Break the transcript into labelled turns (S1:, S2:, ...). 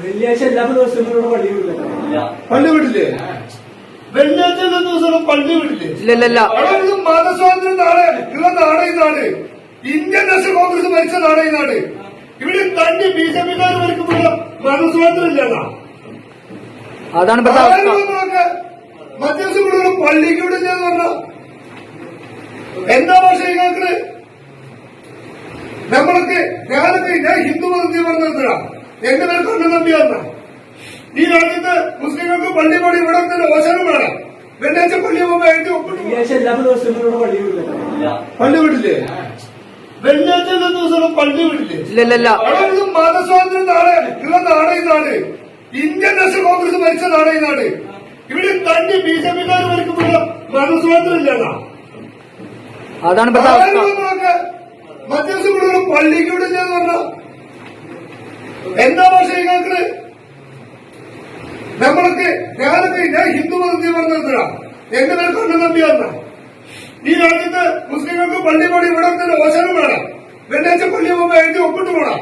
S1: വെള്ളിയാഴ്ച എല്ലാ ദിവസങ്ങളും പള്ളി വിടില്ലേ?
S2: പള്ളി വിടില്ലേ? വെള്ളിയാഴ്ച എല്ലാ ദിവസവും പള്ളി വിടില്ലേ?
S3: ഇല്ലല്ല.
S2: മതസ്വാതന്ത്ര്യം നാട് ഉള്ള നാട് ഈ നാട്. ഇന്ത്യൻ നാഷണൽ കോൺഗ്രസ് ഭരിച്ച നാട് ഈ നാട്. ഇവിടെ തന്റെ ബിജെപിക്കാർ ഭരിക്കുമ്പോൾ മതസ്വാതന്ത്ര്യം ഇല്ലതാ.
S3: അതാണ്
S2: മധ്യ ദിവസം പള്ളിക്ക് വിടില്ലെന്ന് പറഞ്ഞ എന്താ ഭാഷ നിങ്ങൾക്ക്? നമ്മളൊക്കെ ഞാൻ ഹിന്ദു മതത്തിൽ പറഞ്ഞില്ല. എന്റെ പേര് കണ്ണു നമ്പിയാർന്ന. ഈ രാജ്യത്ത് മുസ്ലിങ്ങൾക്ക് പള്ളി പണി ഇവിടെ തന്നെ ഓശാനം വേണം. വെള്ളിയാഴ്ച പള്ളി പോകുമ്പോ എഴുതി ഒപ്പിട്ടു.
S1: എല്ലാ ദിവസങ്ങളും പള്ളി വിടില്ലേ?
S2: പള്ളി വിടില്ലേ? വെള്ളിയാഴ്ച എല്ലാ ദിവസവും പള്ളി വിടില്ലേ?
S3: ഇല്ലല്ല.
S2: മതസ്വാതന്ത്ര്യം നാട് ഉള്ള നാട് ഈ നാട്. ഇന്ത്യൻ നാഷണൽ കോൺഗ്രസ് ഭരിച്ച നാട് ഈ നാട്. ഇവിടെ തന്റെ ബിജെപിക്കാർ ഭരിക്കുമ്പോൾ മതസ്വാതന്ത്ര്യം ഇല്ലതാ.
S3: അതാണ്
S2: മധ്യ ദിവസം പള്ളിക്ക് വിടില്ലെന്ന് പറഞ്ഞ എന്താ ഭാഷ നിങ്ങൾക്ക്? നമ്മളൊക്കെ ഞാൻ ഹിന്ദു മതത്തിൽ പറഞ്ഞില്ല. എന്റെ പേര് കണ്ണു നമ്പിയാർന്ന. ഈ രാജ്യത്ത് മുസ്ലിങ്ങൾക്ക് പള്ളി പണി ഇവിടെ തന്നെ ഓശാനം വേണം. വെള്ളിയാഴ്ച പള്ളി പോകുമ്പോ എഴുതി ഒപ്പിട്ട് പോണം.